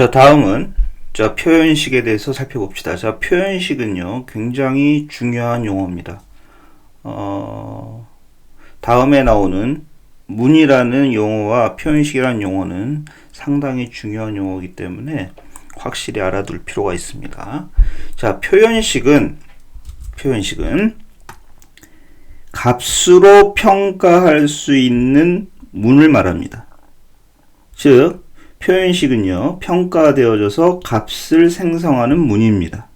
자, 다음은 표현식에 대해서 살펴봅시다. 자, 표현식은요, 굉장히 중요한 용어입니다. 다음에 나오는 문이라는 용어와 표현식이라는 용어는 상당히 중요한 용어이기 때문에 확실히 알아둘 필요가 있습니다. 자, 표현식은 값으로 평가할 수 있는 문을 말합니다. 즉, 표현식은요, 평가되어져서 값을 생성하는 문입니다.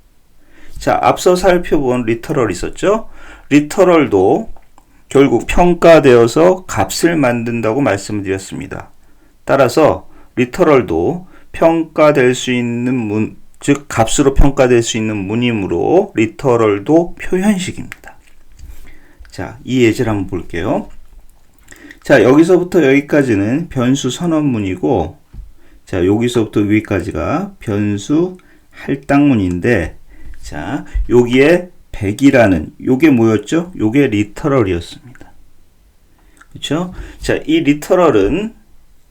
자, 앞서 살펴본 리터럴 있었죠? 리터럴도 결국 평가되어서 값을 만든다고 말씀을 드렸습니다. 따라서 리터럴도 평가될 수 있는 문, 즉 값으로 평가될 수 있는 문이므로 리터럴도 표현식입니다. 자, 이 예제를 한번 볼게요. 자, 여기서부터 여기까지는 변수 선언문이고, 자, 여기서부터 여기까지가 변수 할당문인데, 자, 여기에 100이라는 요게 뭐였죠? 요게 리터럴이었습니다. 그렇죠? 자, 이 리터럴은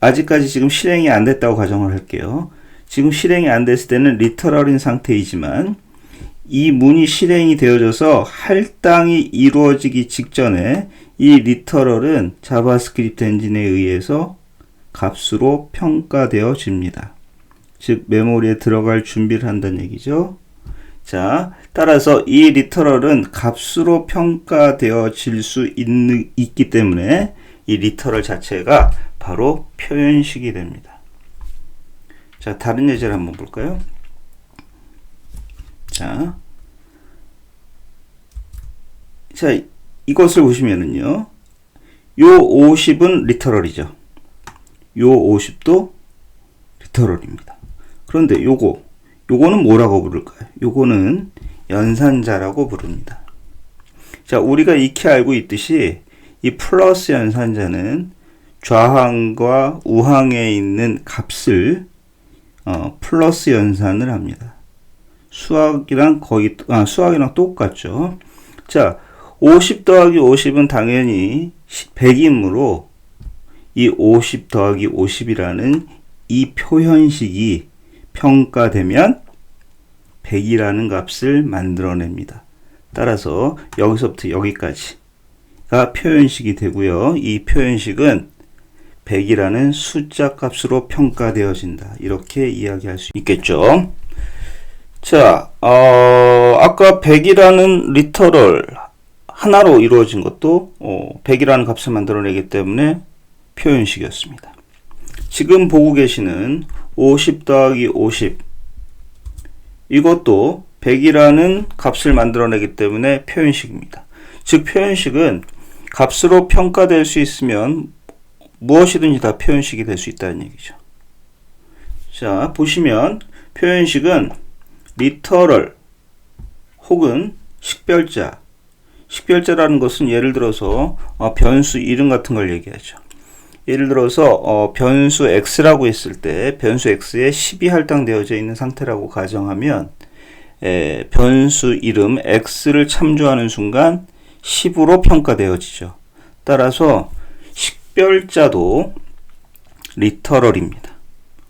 아직까지 지금 실행이 안 됐다고 가정을 할게요. 지금 실행이 안 됐을 때는 리터럴인 상태이지만 이 문이 실행이 되어져서 할당이 이루어지기 직전에 이 리터럴은 자바스크립트 엔진에 의해서 값으로 평가되어집니다. 즉 메모리에 들어갈 준비를 한다는 얘기죠. 자, 따라서 이 리터럴은 값으로 평가되어질 수 있기 때문에 이 리터럴 자체가 바로 표현식이 됩니다. 자, 다른 예제를 한번 볼까요? 자, 이것을 보시면은요, 요 50은 리터럴이죠. 요 50도 리터럴입니다. 그런데 요거는 뭐라고 부를까요? 요거는 연산자라고 부릅니다. 자, 우리가 익히 알고 있듯이 이 플러스 연산자는 좌항과 우항에 있는 값을 플러스 연산을 합니다. 수학이랑 똑같죠. 자, 50 더하기 50은 당연히 100이므로 이 50 더하기 50이라는 이 표현식이 평가되면 100이라는 값을 만들어냅니다. 따라서 여기서부터 여기까지가 표현식이 되고요. 이 표현식은 100이라는 숫자 값으로 평가되어진다. 이렇게 이야기할 수 있겠죠. 자, 아까 100이라는 리터럴 하나로 이루어진 것도 100이라는 값을 만들어내기 때문에 표현식이었습니다. 지금 보고 계시는 50 더하기 50 이것도 100이라는 값을 만들어내기 때문에 표현식입니다. 즉 표현식은 값으로 평가될 수 있으면 무엇이든지 다 표현식이 될 수 있다는 얘기죠. 자, 보시면 표현식은 리터럴 혹은 식별자라는 것은 예를 들어서 변수 이름 같은 걸 얘기하죠. 예를 들어서 변수 x라고 했을 때 변수 x에 10이 할당되어져 있는 상태라고 가정하면 변수 이름 x를 참조하는 순간 10으로 평가되어지죠. 따라서 식별자도 리터럴입니다.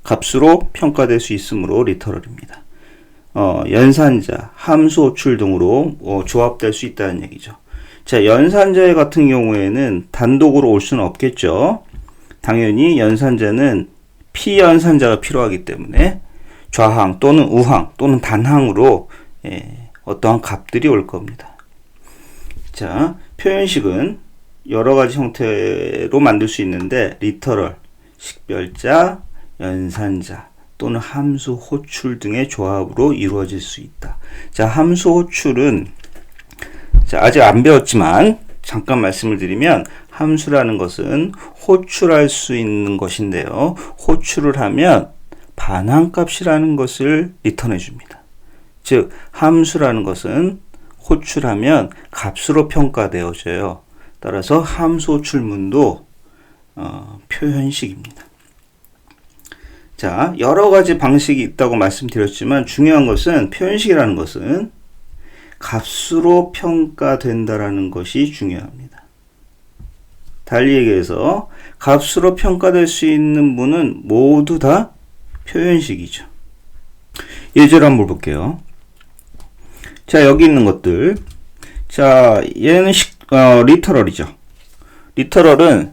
값으로 평가될 수 있으므로 리터럴입니다. 연산자, 함수 호출 등으로 조합될 수 있다는 얘기죠. 자, 연산자 같은 경우에는 단독으로 올 수는 없겠죠. 당연히 연산자는 피연산자가 필요하기 때문에 좌항 또는 우항 또는 단항으로 어떠한 값들이 올 겁니다. 자, 표현식은 여러 가지 형태로 만들 수 있는데 리터럴, 식별자, 연산자 또는 함수 호출 등의 조합으로 이루어질 수 있다. 자, 함수 호출은 아직 안 배웠지만 잠깐 말씀을 드리면 함수라는 것은 호출할 수 있는 것인데요. 호출을 하면 반환값이라는 것을 리턴해 줍니다. 즉 함수라는 것은 호출하면 값으로 평가되어져요. 따라서 함수 호출문도 표현식입니다. 자, 여러 가지 방식이 있다고 말씀드렸지만 중요한 것은 표현식이라는 것은 값으로 평가된다라는 것이 중요합니다. 달리 얘기해서 값으로 평가될 수 있는 문은 모두 다 표현식이죠. 예제를 한번 볼게요. 자, 여기 있는 것들. 자, 얘는 리터럴이죠. 리터럴은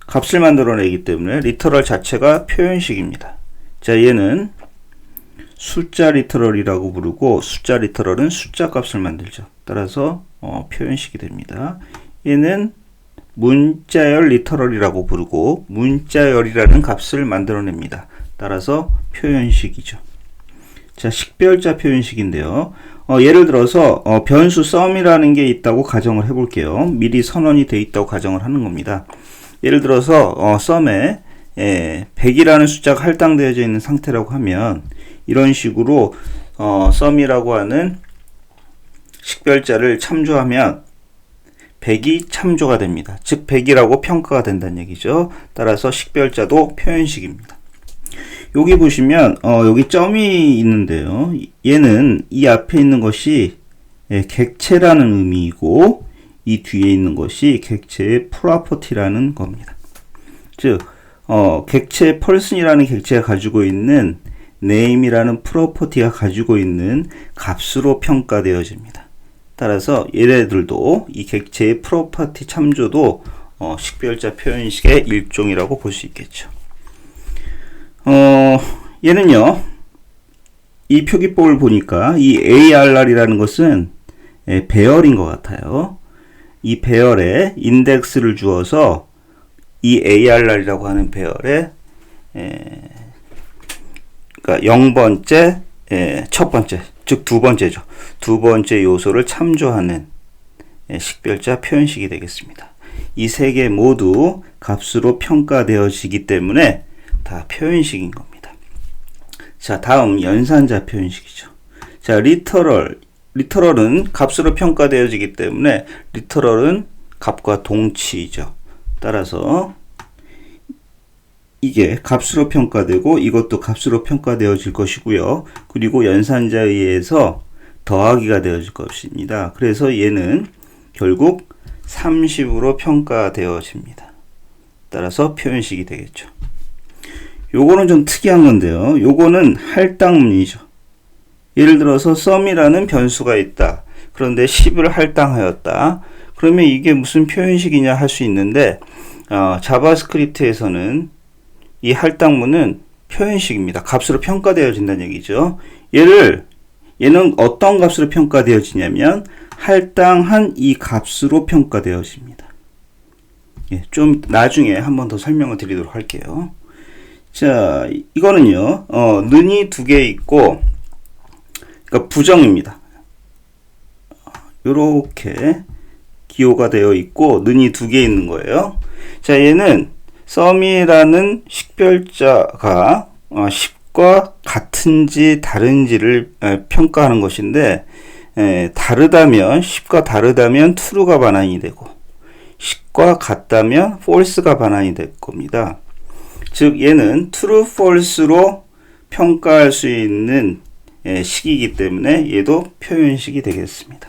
값을 만들어내기 때문에 리터럴 자체가 표현식입니다. 자, 얘는 숫자 리터럴이라고 부르고, 숫자 리터럴은 숫자 값을 만들죠. 따라서 표현식이 됩니다. 얘는 문자열 리터럴이라고 부르고, 문자열이라는 값을 만들어냅니다. 따라서 표현식이죠. 자, 식별자 표현식인데요. 예를 들어서 변수 sum이라는 게 있다고 가정을 해볼게요. 미리 선언이 돼 있다고 가정을 하는 겁니다. 예를 들어서 sum에 100이라는 숫자가 할당되어져 있는 상태라고 하면, 이런 식으로 sum이라고 하는 식별자를 참조하면 100이 참조가 됩니다. 즉 100이라고 평가가 된다는 얘기죠. 따라서 식별자도 표현식입니다. 여기 보시면 여기 점이 있는데요. 얘는 이 앞에 있는 것이 객체라는 의미이고, 이 뒤에 있는 것이 객체의 프로퍼티라는 겁니다. 즉 객체 person이라는 객체가 가지고 있는 name이라는 프로퍼티가 가지고 있는 값으로 평가되어집니다. 따라서 얘네들도 이 객체의 프로퍼티 참조도 식별자 표현식의 일종이라고 볼 수 있겠죠. 얘는요, 이 표기법을 보니까 이 ARR이라는 것은 배열인 것 같아요. 이 배열에 인덱스를 주어서 이 ARR이라고 하는 배열에 그러니까 0번째, 첫 번째, 즉 두 번째죠. 두 번째 요소를 참조하는 식별자 표현식이 되겠습니다. 이 세 개 모두 값으로 평가되어지기 때문에 다 표현식인 겁니다. 자, 다음 연산자 표현식이죠. 자, 리터럴은 값으로 평가되어지기 때문에 리터럴은 값과 동치이죠. 따라서 이게 값으로 평가되고 이것도 값으로 평가되어질 것이고요. 그리고 연산자에 의해서 더하기가 되어질 것입니다. 그래서 얘는 결국 30으로 평가되어집니다. 따라서 표현식이 되겠죠. 요거는 좀 특이한 건데요. 요거는 할당문이죠. 예를 들어서 sum이라는 변수가 있다. 그런데 10을 할당하였다. 그러면 이게 무슨 표현식이냐 할 수 있는데, 자바스크립트에서는 이 할당문은 표현식입니다. 값으로 평가되어진다는 얘기죠. 얘는 어떤 값으로 평가되어지냐면 할당한 이 값으로 평가되어집니다. 좀 나중에 한 번 더 설명을 드리도록 할게요. 자, 이거는요, 는이 두 개 있고, 그러니까 부정입니다. 요렇게 기호가 되어 있고, 는이 두 개 있는 거예요. 자, 얘는 sum이라는 식별자가 10과 같은지 다른지를 평가하는 것인데, 다르다면 10과 다르다면 true가 반환이 되고 10과 같다면 false가 반환이 될 겁니다. 즉 얘는 true, false로 평가할 수 있는 식이기 때문에 얘도 표현식이 되겠습니다.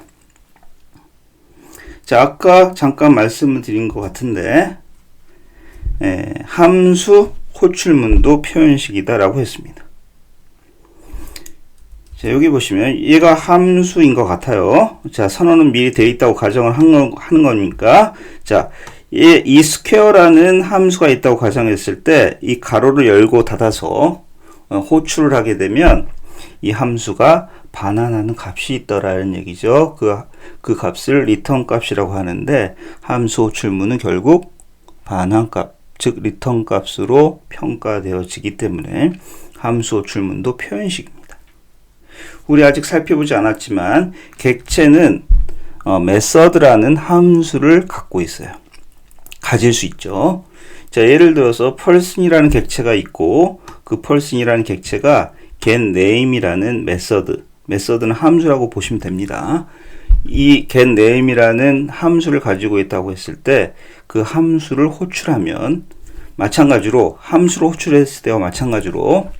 자, 아까 잠깐 말씀을 드린 것 같은데 함수 호출문도 표현식이다 라고 했습니다. 자, 여기 보시면 얘가 함수인 것 같아요. 자, 선언은 미리 되어 있다고 가정을 하는 거니까, 자, 이 스퀘어라는 함수가 있다고 가정했을 때 이 가로를 열고 닫아서 호출을 하게 되면 이 함수가 반환하는 값이 있더라는 얘기죠. 그 값을 리턴 값이라고 하는데, 함수 호출문은 결국 반환 값, 즉 리턴 값으로 평가되어지기 때문에 함수 호출문도 표현식입니다. 우리 아직 살펴보지 않았지만 객체는 method라는 함수를 갖고 있어요. 가질 수 있죠. 자, 예를 들어서 person이라는 객체가 있고 그 person이라는 객체가 getName이라는 method는 함수라고 보시면 됩니다. 이 getName이라는 함수를 가지고 있다고 했을 때 그 함수를 호출하면 마찬가지로 함수로 호출했을 때와 마찬가지로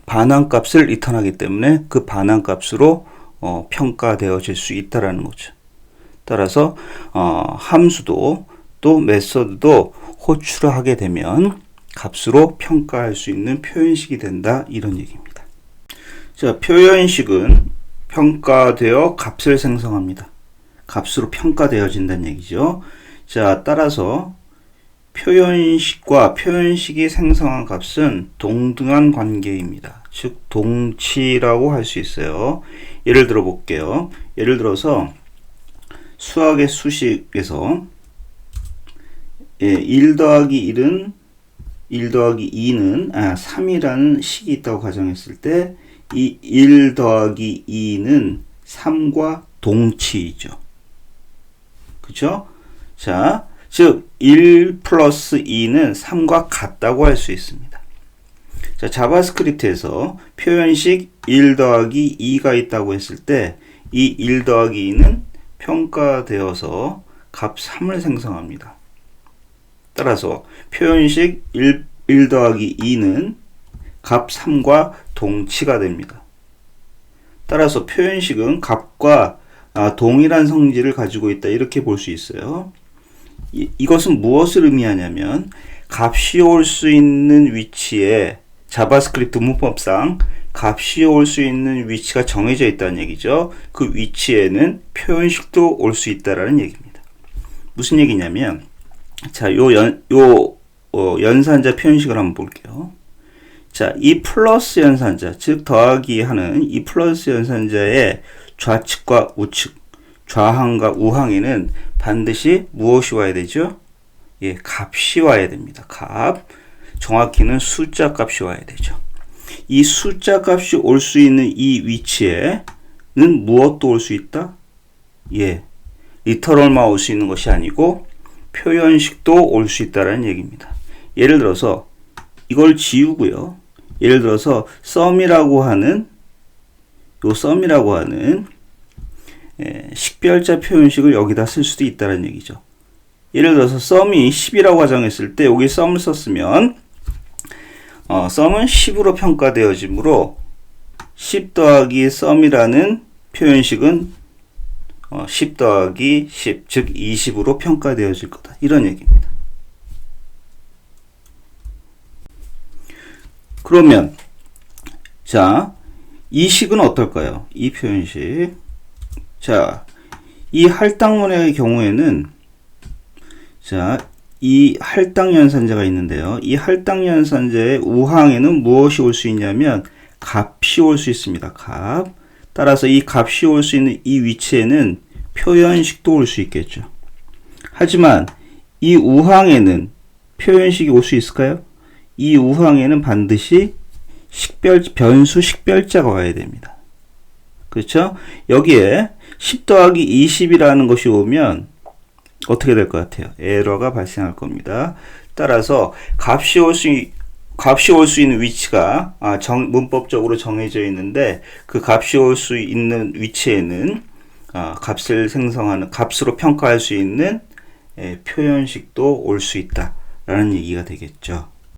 반환값을 리턴하기 때문에 그 반환값으로 평가되어질 수 있다라는 거죠. 따라서 함수도 또 메소드도 호출을 하게 되면 값으로 평가할 수 있는 표현식이 된다, 이런 얘기입니다. 자, 표현식은 평가되어 값을 생성합니다. 값으로 평가되어진다는 얘기죠. 자, 따라서 표현식과 표현식이 생성한 값은 동등한 관계입니다. 즉 동치라고 할 수 있어요. 예를 들어 볼게요. 예를 들어서 수학의 수식에서 1 더하기 1은 1 더하기 2는 3이라는 식이 있다고 가정했을 때 이 1 더하기 2는 3과 동치이죠. 그죠? 자, 즉 1 플러스 2는 3과 같다고 할 수 있습니다. 자, 자바스크립트에서 표현식 1 더하기 2가 있다고 했을 때 이 1 더하기 2는 평가되어서 값 3을 생성합니다. 따라서 표현식 1 더하기 2는 값 3과 동치가 됩니다. 따라서 표현식은 값과 동일한 성질을 가지고 있다, 이렇게 볼 수 있어요. 이것은 무엇을 의미하냐면 값이 올 수 있는 위치에 자바스크립트 문법상 값이 올 수 있는 위치가 정해져 있다는 얘기죠. 그 위치에는 표현식도 올 수 있다라는 얘기입니다. 무슨 얘기냐면, 자, 연산자 표현식을 한번 볼게요. 자, 이 플러스 연산자, 즉 더하기 하는 이 플러스 연산자의 좌측과 우측, 좌항과 우항에는 반드시 무엇이 와야 되죠? 예, 값이 와야 됩니다. 값. 정확히는 숫자 값이 와야 되죠. 이 숫자 값이 올 수 있는 이 위치에는 무엇도 올 수 있다? 예, 리터럴만 올 수 있는 것이 아니고 표현식도 올 수 있다는 얘기입니다. 예를 들어서 이걸 지우고요. 예를 들어서 썸이라고 하는 식별자 표현식을 여기다 쓸 수도 있다는 얘기죠. 예를 들어서 썸이 10이라고 가정했을 때 여기 썸을 썼으면 썸은 10으로 평가되어지므로 10 더하기 썸이라는 표현식은 10 더하기 10, 즉 20으로 평가되어질 거다, 이런 얘기입니다. 그러면 자, 이 식은 어떨까요? 이 표현식. 자, 이 할당문의 경우에는 자, 이 할당 연산자가 있는데요. 이 할당 연산자의 우항에는 무엇이 올 수 있냐면 값이 올 수 있습니다. 값. 따라서 이 값이 올 수 있는 이 위치에는 표현식도 올 수 있겠죠. 하지만 이 우항에는 표현식이 올 수 있을까요? 이 우항에는 반드시 변수 식별자가 와야 됩니다. 그렇죠? 여기에 10 더하기 20이라는 것이 오면 어떻게 될 것 같아요? 에러가 발생할 겁니다. 따라서 값이 올 수 있는 위치가 문법적으로 정해져 있는데 그 값이 올 수 있는 위치에는 값을 생성하는, 값으로 평가할 수 있는 표현식도 올 수 있다라는 얘기가 되겠죠.